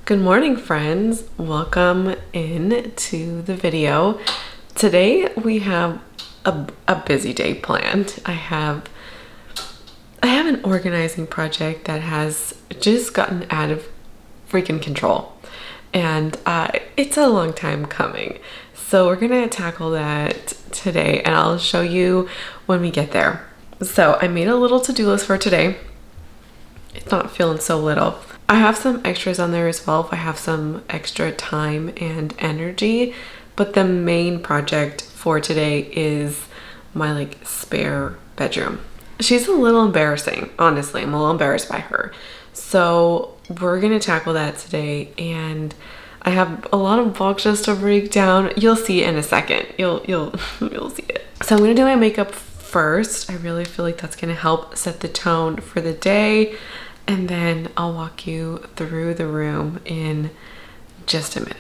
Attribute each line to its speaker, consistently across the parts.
Speaker 1: Good morning, friends. Welcome in to the video. Today we have a busy day planned. I have an organizing project that has just gotten out of freaking control, and it's a long time coming. So we're gonna tackle that today, and I'll show you when we get there. So I made a little to-do list for today. It's not feeling so little. I have some extras on there as well if I have some extra time and energy, but the main project for today is my spare bedroom. She's a little embarrassing, honestly. I'm a little embarrassed by her. So we're gonna tackle that today, and I have a lot of boxes to break down. You'll see it in a second. You'll see it. So I'm gonna do my makeup first. I really feel like that's gonna help set the tone for the day. And then I'll walk you through the room in just a minute.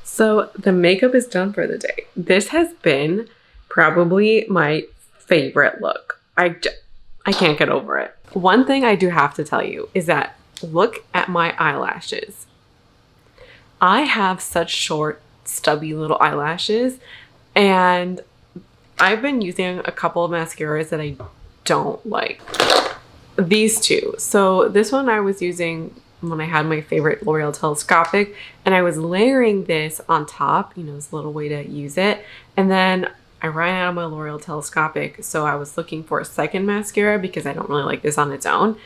Speaker 1: So the makeup is done for the day. This has been probably my favorite look. I can't get over it. One thing I do have to tell you is that look at my eyelashes. I have such short, stubby little eyelashes, and I've been using a couple of mascaras that I don't like. These two. So this one I was using when I had my favorite L'Oreal Telescopic, and I was layering this on top, it's a little way to use it. And then I ran out of my L'Oreal Telescopic, so I was looking for a second mascara because I don't really like this on its own.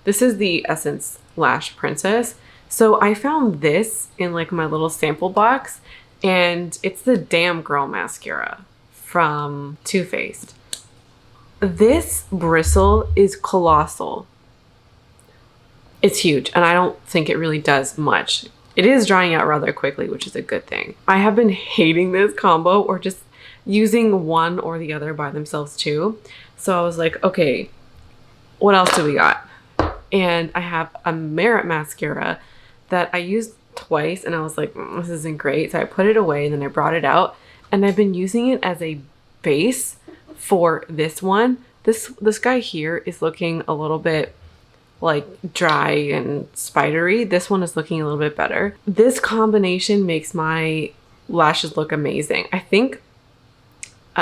Speaker 1: This is the Essence Lash Princess. So I found this in my little sample box, and it's the Damn Girl mascara from Too Faced. This bristle is colossal. It's huge, and I don't think it really does much. It is drying out rather quickly, which is a good thing. I have been hating this combo, or just using one or the other by themselves too. So I was like, okay, what else do we got? And I have a Merit mascara that I used twice, and I was like, this isn't great. So I put it away, and then I brought it out, and I've been using it as a base for this one. This guy here is looking a little bit dry and spidery. This one is looking a little bit better. This combination makes my lashes look amazing. I think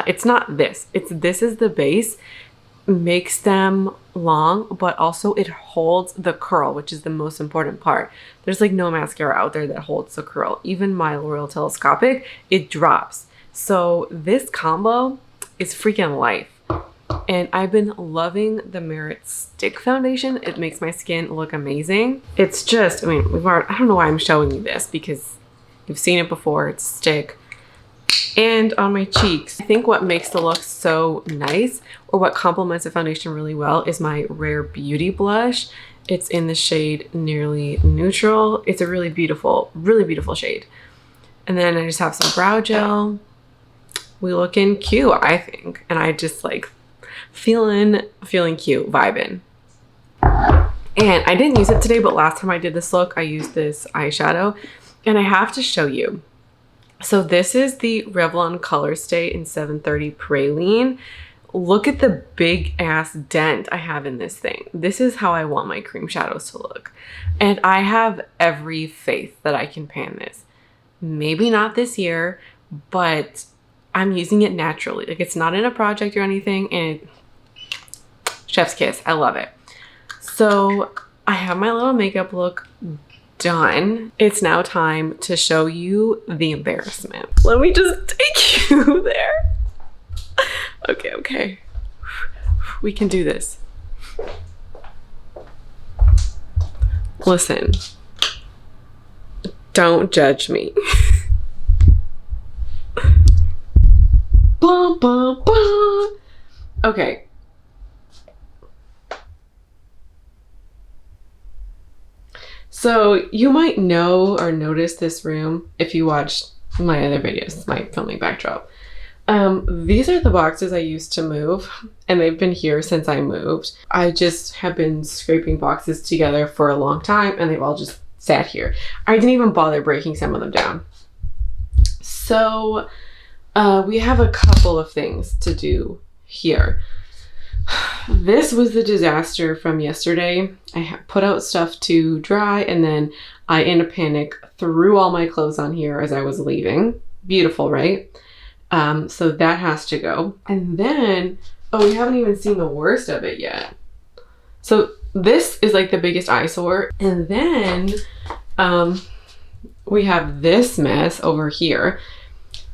Speaker 1: it's not this. This is the base. Makes them long, but also it holds the curl, which is the most important part. There's no mascara out there that holds the curl. Even my L'Oreal Telescopic, it drops. So this combo is freaking life. And I've been loving the Merit Stick Foundation. It makes my skin look amazing. It's just, I don't know why I'm showing you this, because you've seen it before. It's stick. And on my cheeks. I think what makes the look so nice, or what complements the foundation really well, is my Rare Beauty blush. It's in the shade Nearly Neutral. It's a really beautiful shade. And then I just have some brow gel. We looking cute, I think. And I just feeling cute, vibing. And I didn't use it today, but last time I did this look, I used this eyeshadow, and I have to show you. So this is the Revlon Color Stay in 730 Praline. Look at the big ass dent I have in this thing. This is how I want my cream shadows to look. And I have every faith that I can pan this. Maybe not this year, but I'm using it naturally. It's not in a project or anything, and chef's kiss. I love it. So I have my little makeup look done. It's now time to show you the embarrassment. Let me just take you there. Okay. We can do this. Listen. Don't judge me. Bum, bum, bum. Okay. So you might know or notice this room if you watched my other videos, my filming backdrop. These are the boxes I used to move, and they've been here since I moved. I just have been scraping boxes together for a long time, and they've all just sat here. I didn't even bother breaking some of them down. So we have a couple of things to do here. This was the disaster from yesterday. I put out stuff to dry, and then I, in a panic, threw all my clothes on here as I was leaving. Beautiful, right? So that has to go. And then, oh, we haven't even seen the worst of it yet. So this is like the biggest eyesore. And then we have this mess over here.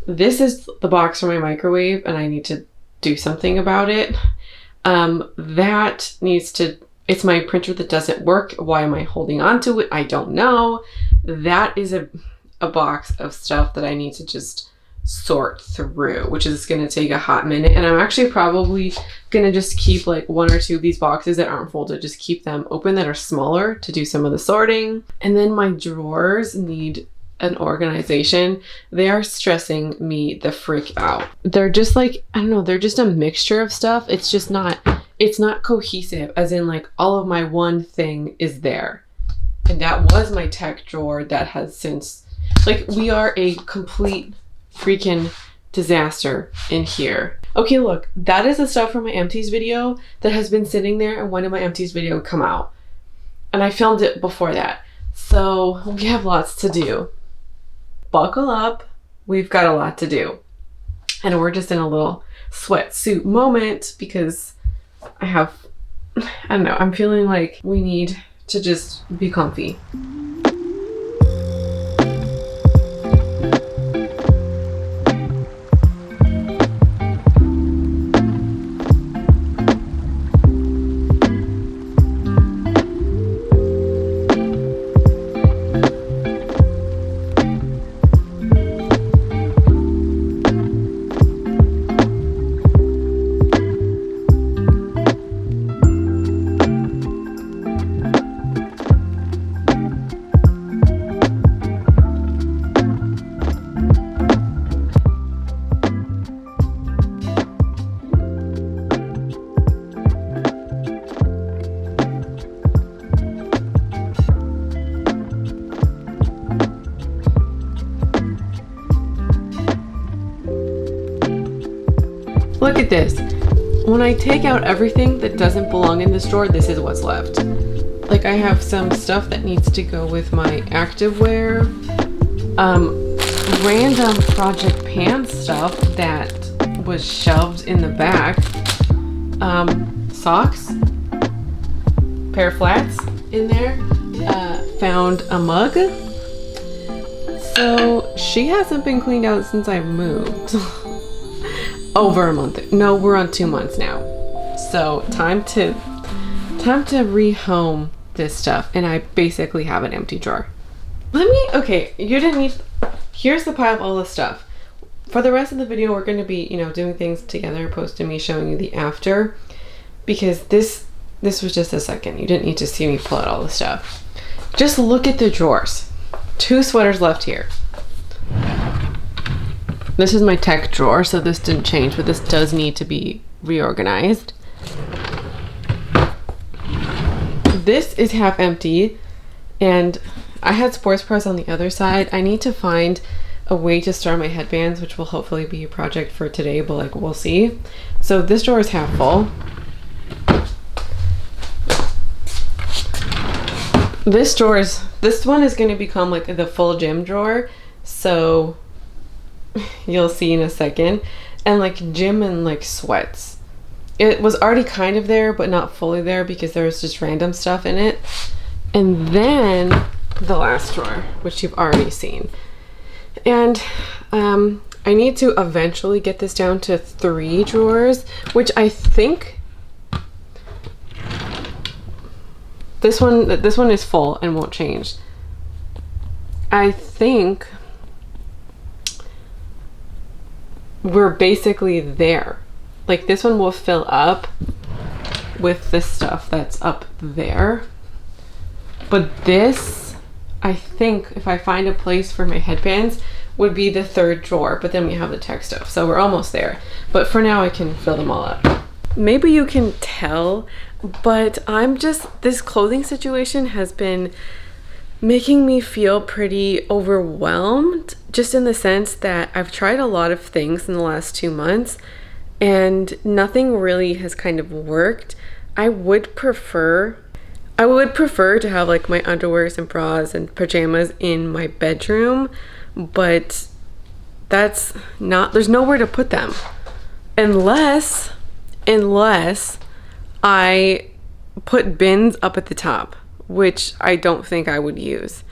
Speaker 1: This is the box for my microwave, and I need to do something about it. That needs to, it's my printer that doesn't work. Why am I holding on to it? I don't know. That is a box of stuff that I need to just sort through, which is going to take a hot minute. And I'm actually probably going to just keep like 1 or 2 of these boxes that aren't folded, just keep them open that are smaller to do some of the sorting. And then my drawers need an organization. They are stressing me the frick out. They're just like, I don't know, they're just a mixture of stuff. It's just not, it's not cohesive, as in like all of my one thing is there. And that was my tech drawer that has since, like, we are a complete freaking disaster in here. Okay, look, that is the stuff from my empties video that has been sitting there, and when did my empties video come out? And I filmed it before that. So we have lots to do. Buckle up, we've got a lot to do. And we're just in a little sweatsuit moment because I don't know, I'm feeling like we need to just be comfy. Look at this. When I take out everything that doesn't belong in this drawer, this is what's left. Like, I have some stuff that needs to go with my activewear, random Project Pan stuff that was shoved in the back, socks, pair of flats in there, found a mug. So she hasn't been cleaned out since I moved. Over a month. No, we're on 2 months now. So time to rehome this stuff, and I basically have an empty drawer. Okay, you didn't need, here's the pile of all the stuff. For the rest of the video, we're going to be, doing things together, posting me showing you the after, because this was just a second. You didn't need to see me pull out all the stuff. Just look at the drawers. 2 sweaters left here. This is my tech drawer, so this didn't change, but this does need to be reorganized. This is half empty, and I had sports bras on the other side. I need to find a way to store my headbands, which will hopefully be a project for today, but like, we'll see. So this drawer is half full. This one is going to become like the full gym drawer, so you'll see in a second. And like gym and like sweats, it was already kind of there but not fully there because there was just random stuff in it. And then the last drawer, which you've already seen, and I need to eventually get this down to 3 drawers, which I think this one is full and won't change. I think we're basically there. Like, this one will fill up with the stuff that's up there, but this, I think if I find a place for my headbands, would be the 3rd drawer. But then we have the tech stuff, so we're almost there. But for now, I can fill them all up. Maybe you can tell, but this clothing situation has been making me feel pretty overwhelmed, just in the sense that I've tried a lot of things in the last 2 months and nothing really has kind of worked. I would prefer I would prefer to have like my underwears and bras and pajamas in my bedroom, but that's not, there's nowhere to put them unless I put bins up at the top, which I don't think I would use.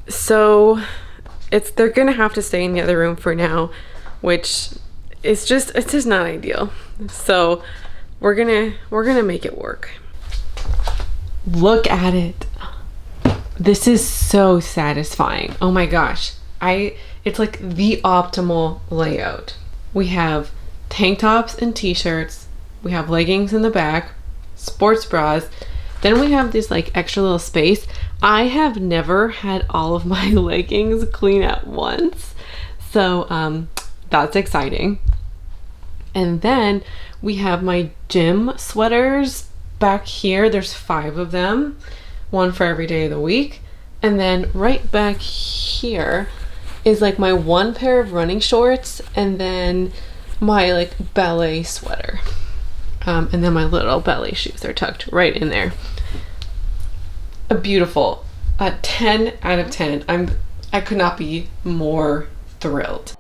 Speaker 1: So they're gonna have to stay in the other room for now, which it's just not ideal. So we're gonna make it work. Look at it. This is so satisfying. Oh my gosh. It's like the optimal layout. We have tank tops and t-shirts. We have leggings in the back, sports bras. Then we have this like extra little space. I have never had all of my leggings clean at once. So that's exciting. And then we have my gym sweaters back here. There's 5 of them, one for every day of the week. And then right back here is like my 1 pair of running shorts, and then my like ballet sweater. And then my little ballet shoes are tucked right in there. A beautiful 10 out of 10. I could not be more thrilled.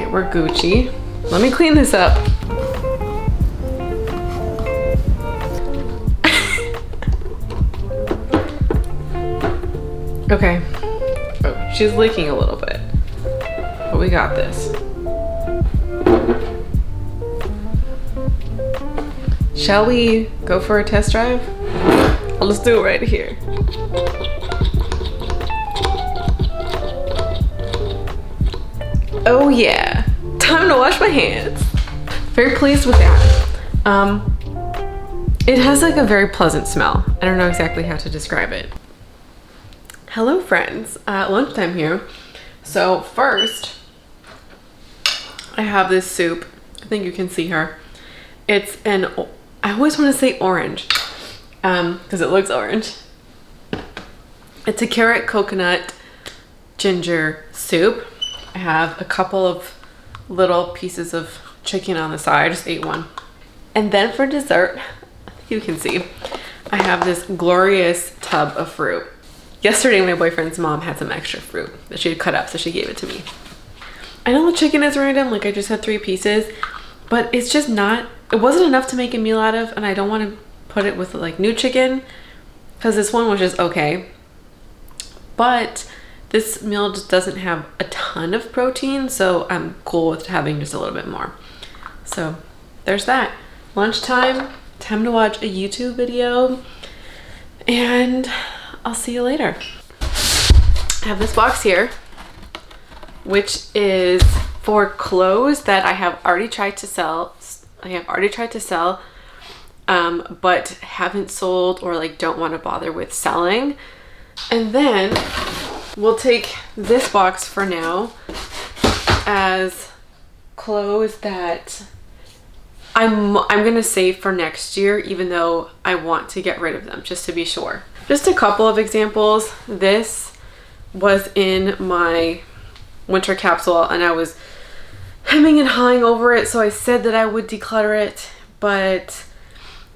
Speaker 1: Okay, we're Gucci. Let me clean this up. Okay. Oh, she's leaking a little bit. But we got this. Shall we go for a test drive? Let's do it right here. Oh yeah, time to wash my hands. Very pleased with that. It has like a very pleasant smell. I don't know exactly how to describe it. Hello friends, lunchtime here. So first, I have this soup. I think you can see her. It's an, I always want to say orange, because it looks orange. It's a carrot, coconut, ginger soup. I have a couple of little pieces of chicken on the side. I just ate one. And then for dessert, you can see, I have this glorious tub of fruit. Yesterday, my boyfriend's mom had some extra fruit that she had cut up, so she gave it to me. I know the chicken is random, like I just had 3 pieces, but it's just not, it wasn't enough to make a meal out of, and I don't want to put it with like new chicken, because this one was just okay. But this meal just doesn't have a ton of protein, so I'm cool with having just a little bit more. So there's that. Lunchtime, time to watch a YouTube video, and I'll see you later. I have this box here, which is for clothes that I have already tried to sell. But haven't sold or like don't want to bother with selling. And then we'll take this box for now as clothes that I'm gonna save for next year, even though I want to get rid of them, just to be sure. Just a couple of examples. This was in my winter capsule and I was hemming and hawing over it, so I said that I would declutter it, but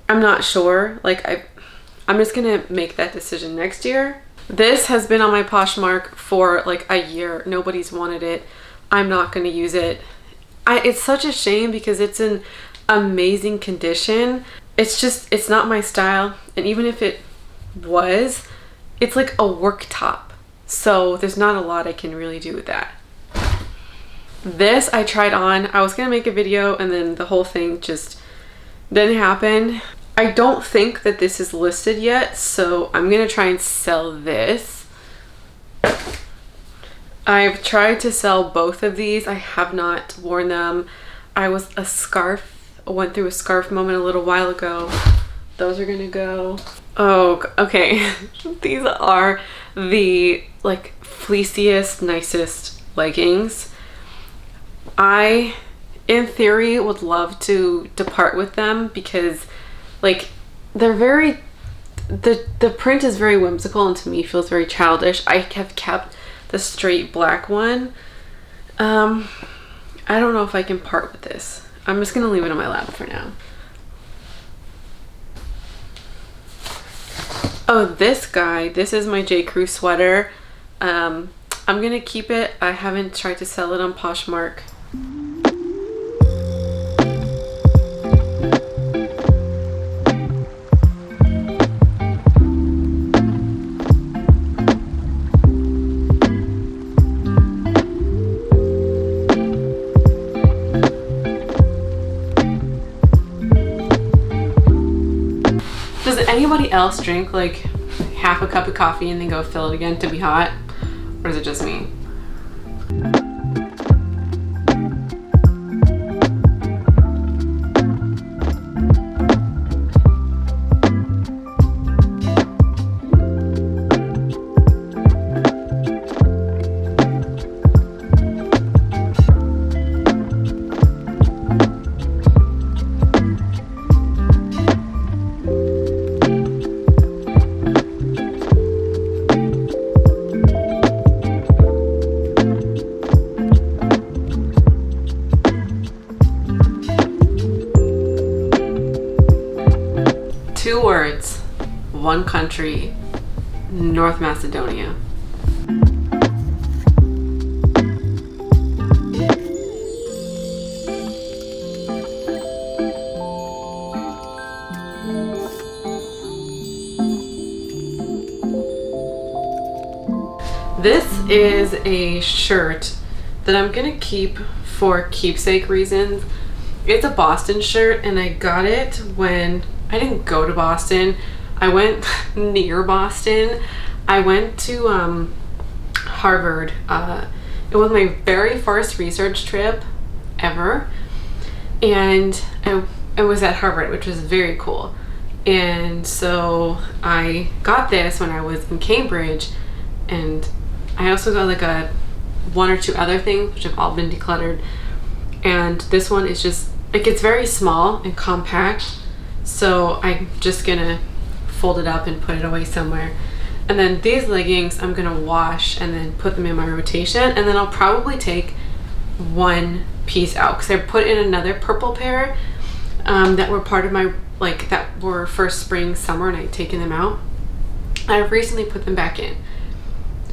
Speaker 1: I'm not sure. Like I'm just gonna make that decision next year. This has been on my Poshmark for like a year. Nobody's wanted it. I'm not gonna use it. It's such a shame because it's in amazing condition. It's not my style, and even if it was, it's like a work top, so there's not a lot I can really do with that. This I tried on. I was gonna make a video and then the whole thing just didn't happen. I don't think that this is listed yet, so I'm gonna try and sell this. I've tried to sell both of these. I have not worn them. I went through a scarf moment a little while ago. Those are gonna go. Oh, okay. These are the like fleeciest, nicest leggings. I, in theory, would love to depart with them because like they're very, the print is very whimsical and to me feels very childish. I have kept the straight black one. I don't know if I can part with this. I'm just gonna leave it on my lap for now. Oh, this guy, this is my J. Crew sweater. I'm gonna keep it. I haven't tried to sell it on Poshmark. Does anybody else drink like half a cup of coffee and then go fill it again to be hot? Or is it just me? Two words, one country, North Macedonia. is a shirt that I'm gonna keep for keepsake reasons. It's a Boston shirt, and I got it when I didn't go to Boston. I went near Boston. I went to Harvard. It was my very first research trip ever, and I was at Harvard, which was very cool. And so I got this when I was in Cambridge, and I also got like one or two other things which have all been decluttered. And this one is just like, it's very small and compact, so I'm just gonna fold it up and put it away somewhere. And then these leggings I'm gonna wash and then put them in my rotation, and then I'll probably take one piece out because I put in another purple pair that were part of my, like, that were first spring summer, and I'd taken them out. I've recently put them back in.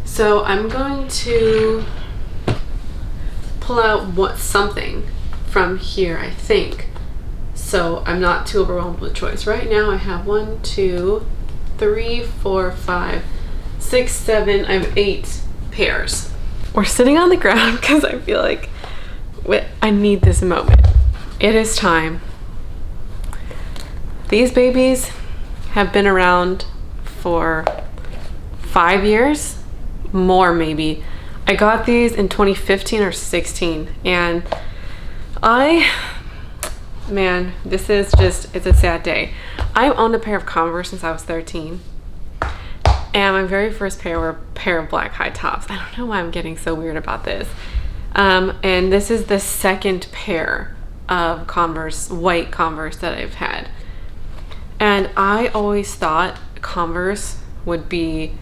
Speaker 1: So I'm going to pull out something from here, I think, so I'm not too overwhelmed with choice. Right now I have 1, 2, 3, 4, 5, 6, 7, I have 8 pairs. We're sitting on the ground because I feel like I need this moment. It is time. These babies have been around for 5 years, more maybe. I got these in 2015 or 16, and man, this is just, it's a sad day. I owned a pair of Converse since I was 13, and my very first pair were a pair of black high tops. I don't know why I'm getting so weird about this. And this is the second pair of Converse, white Converse, that I've had. And I always thought Converse would be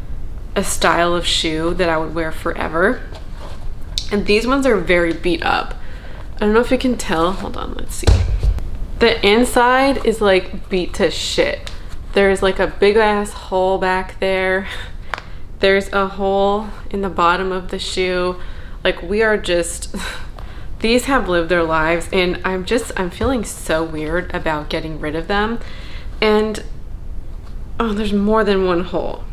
Speaker 1: a style of shoe that I would wear forever. And these ones are very beat up. I don't know if you can tell. Hold on, let's see. The inside is like beat to shit. There's like a big ass hole back there. There's a hole in the bottom of the shoe. Like, we are just, these have lived their lives, and I'm feeling so weird about getting rid of them. And oh, there's more than one hole.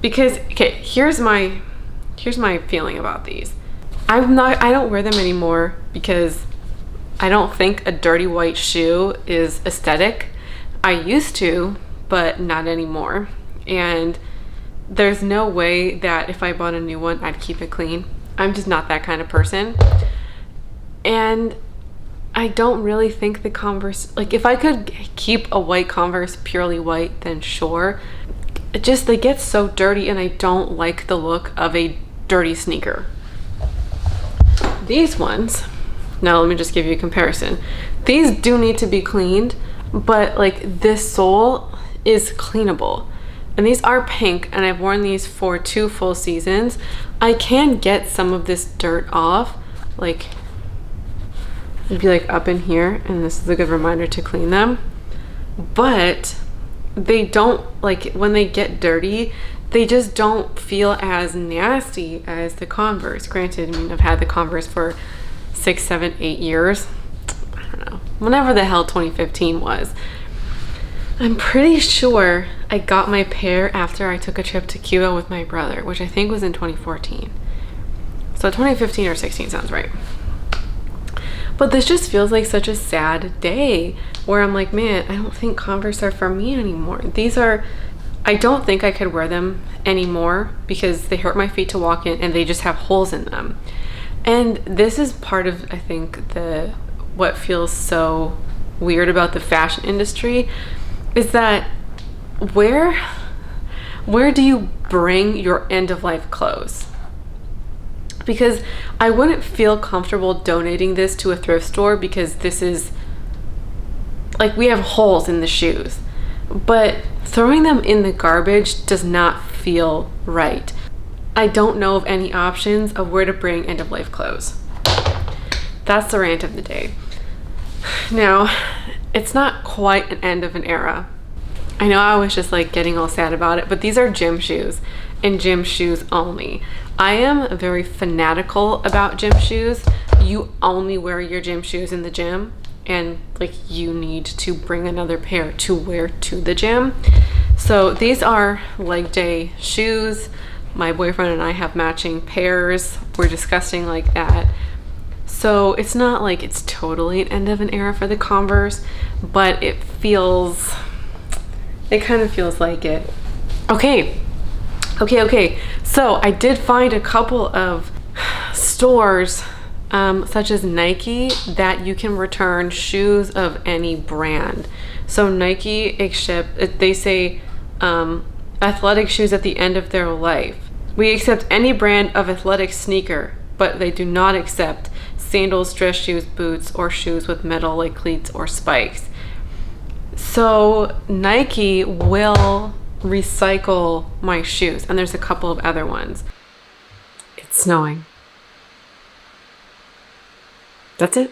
Speaker 1: Because, okay, here's my feeling about these. I don't wear them anymore because I don't think a dirty white shoe is aesthetic. I used to, but not anymore. And there's no way that if I bought a new one, I'd keep it clean. I'm just not that kind of person. And I don't really think the Converse, like, if I could keep a white Converse purely white, then sure. They get so dirty, and I don't like the look of a dirty sneaker. These ones, now let me just give you a comparison. These do need to be cleaned, but like, this sole is cleanable. And these are pink, and I've worn these for 2 full seasons. I can get some of this dirt off, like, it'd be like up in here, and this is a good reminder to clean them. But they don't, like, when they get dirty, they just don't feel as nasty as the Converse. Granted, I mean, I've had the Converse for 6, 7, 8 years. I don't know, whenever the hell 2015 was. I'm pretty sure I got my pair after I took a trip to Cuba with my brother, which I think was in 2014. So 2015 or 16 sounds right. But this just feels like such a sad day where I'm like, man, I don't think Converse are for me anymore. I don't think I could wear them anymore because they hurt my feet to walk in, and they just have holes in them. And this is part of, I think, what feels so weird about the fashion industry is that where do you bring your end-of-life clothes? Because I wouldn't feel comfortable donating this to a thrift store because this is, like, we have holes in the shoes. But throwing them in the garbage does not feel right. I don't know of any options of where to bring end-of-life clothes. That's the rant of the day. Now, it's not quite an end of an era. I know I was just like getting all sad about it, but these are gym shoes and gym shoes only. I am very fanatical about gym shoes. You only wear your gym shoes in the gym, and like, you need to bring another pair to wear to the gym. So these are leg day shoes. My boyfriend and I have matching pairs. We're disgusting like that. So it's not like it's totally an end of an era for the Converse, but it kind of feels like it. Okay. So I did find a couple of stores, such as Nike, that you can return shoes of any brand. So Nike they say athletic shoes at the end of their life. We accept any brand of athletic sneaker, but they do not accept sandals, dress shoes, boots, or shoes with metal like cleats or spikes. So Nike will recycle my shoes, and there's a couple of other ones. It's snowing. That's it.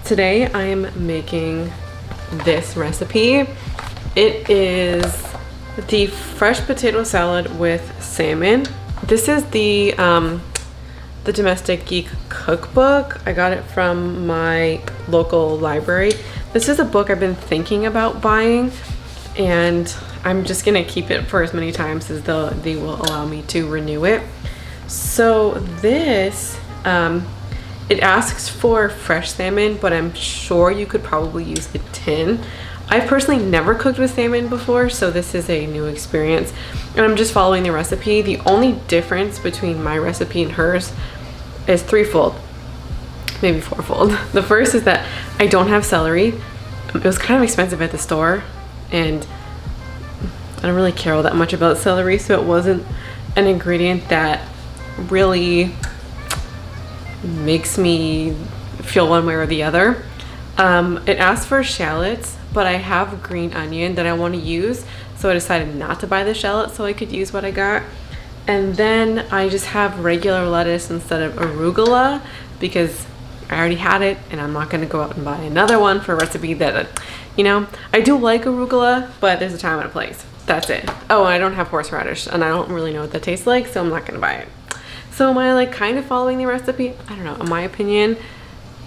Speaker 1: Today I am making this recipe. It is the fresh potato salad with salmon. This is the Domestic Geek cookbook. I got it from my local library. This is a book I've been thinking about buying, and I'm just gonna keep it for as many times as they will allow me to renew it. So this, it asks for fresh salmon, but I'm sure you could probably use the tin. I've personally never cooked with salmon before, so this is a new experience. And I'm just following the recipe. The only difference between my recipe and hers is threefold, maybe fourfold. The first is that I don't have celery. It was kind of expensive at the store, and I don't really care all that much about celery, so it wasn't an ingredient that really makes me feel one way or the other. It asks for shallots, but I have green onion that I want to use, so I decided not to buy the shallots so I could use what I got. And then I just have regular lettuce instead of arugula because I already had it, and I'm not going to go out and buy another one for a recipe that, you know, I do like arugula, but there's a time and a place. That's it. Oh, and I don't have horseradish, and I don't really know what that tastes like, so I'm not going to buy it. So am I like kind of following the recipe? I don't know. In my opinion,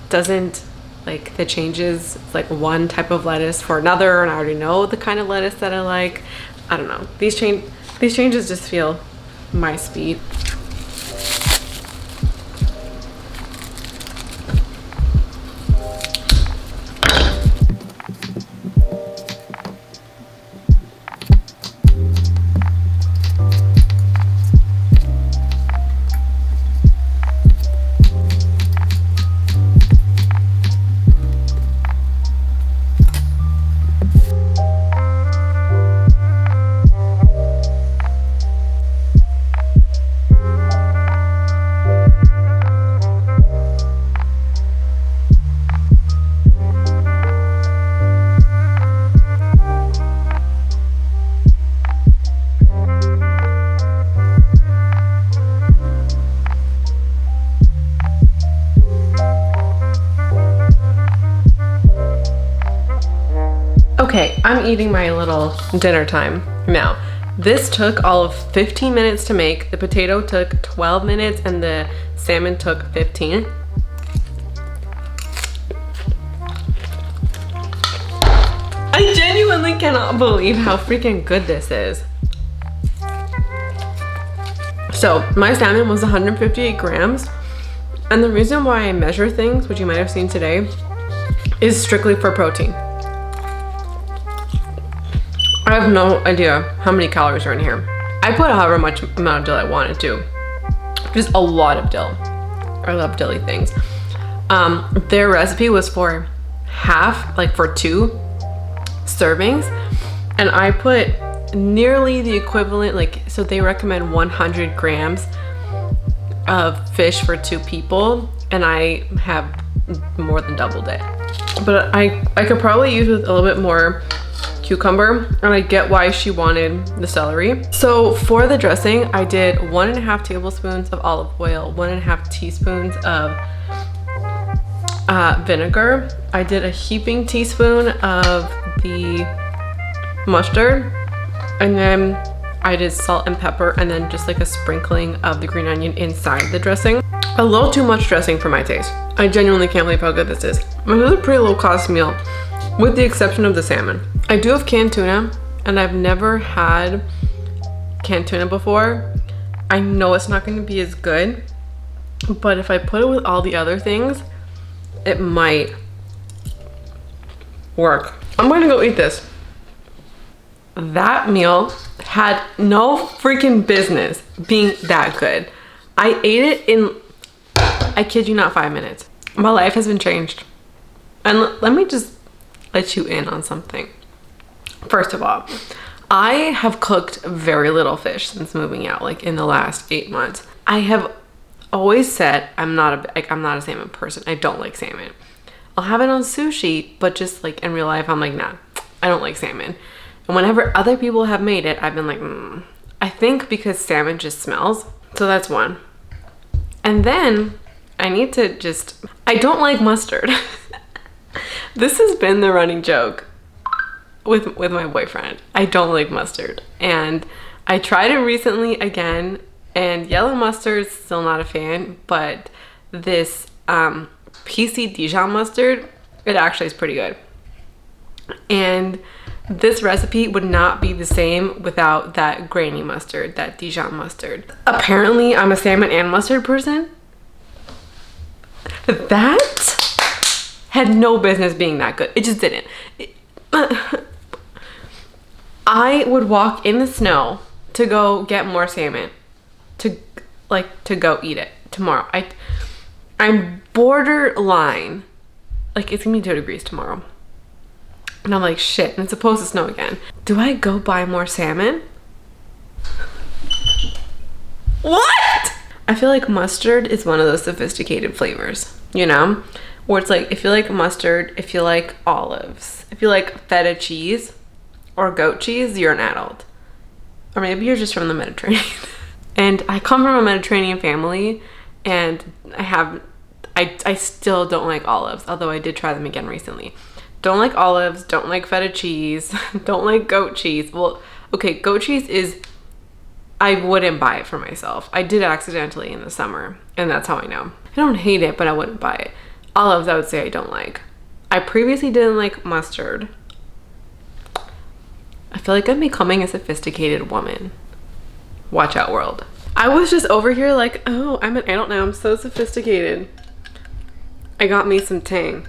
Speaker 1: doesn't like the changes, it's like one type of lettuce for another, and I already know the kind of lettuce that I like. I don't know. These changes just feel my speed. Okay, I'm eating my little dinner time now. This took all of 15 minutes to make. The potato took 12 minutes and the salmon took 15. I genuinely cannot believe how freaking good this is. So my salmon was 158 grams. And the reason why I measure things, which you might have seen today, is strictly for protein. I have no idea how many calories are in here. I put however much amount of dill I wanted to. Just a lot of dill. I love dilly things. Their recipe was for half, like for 2 servings. And I put nearly the equivalent, like, so they recommend 100 grams of fish for 2 people. And I have more than doubled it. But I could probably use with a little bit more cucumber, and I get why she wanted the celery. So for the dressing, I did 1.5 tablespoons of olive oil, 1.5 teaspoons of vinegar. I did a heaping teaspoon of the mustard, and then I did salt and pepper, and then just like a sprinkling of the green onion inside the dressing. A little too much dressing for my taste. I genuinely can't believe how good this is. This is a pretty low cost meal, with the exception of the salmon. I do have canned tuna, and I've never had canned tuna before. I know it's not going to be as good, but if I put it with all the other things, it might work. I'm going to go eat this. That meal had no freaking business being that good. I ate it in, I kid you not, 5 minutes. My life has been changed. And let me just let you in on something. First of all, I have cooked very little fish since moving out, like in the last 8 months. I have always said I'm not a salmon person. I don't like salmon. I'll have it on sushi, but just like in real life, I'm like, nah, I don't like salmon. And whenever other people have made it, I've been like, I think because salmon just smells. So that's one. And then I need to I don't like mustard. This has been the running joke with my boyfriend. I don't like mustard. And I tried it recently again, and yellow mustard's still not a fan, but this PC Dijon mustard, it actually is pretty good. And this recipe would not be the same without that grainy mustard, that Dijon mustard. Apparently, I'm a salmon and mustard person. That had no business being that good. It just didn't. I would walk in the snow to go get more salmon, to go eat it tomorrow. I'm borderline, like it's gonna be 2 degrees tomorrow. And I'm like, shit, and it's supposed to snow again. Do I go buy more salmon? What? I feel like mustard is one of those sophisticated flavors, you know? Where it's like, if you like mustard, if you like olives, if you like feta cheese or goat cheese, you're an adult. Or maybe you're just from the Mediterranean. And I come from a Mediterranean family, and I still don't like olives, although I did try them again recently. Don't like olives, don't like feta cheese, don't like goat cheese. Well, okay, goat cheese is, I wouldn't buy it for myself. I did accidentally in the summer, and that's how I know. I don't hate it, but I wouldn't buy it. Olives, I would say I don't like. I previously didn't like mustard. I feel like I'm becoming a sophisticated woman. Watch out, world. I was just over here like, oh, I'm an adult now. I'm so sophisticated. I got me some Tang.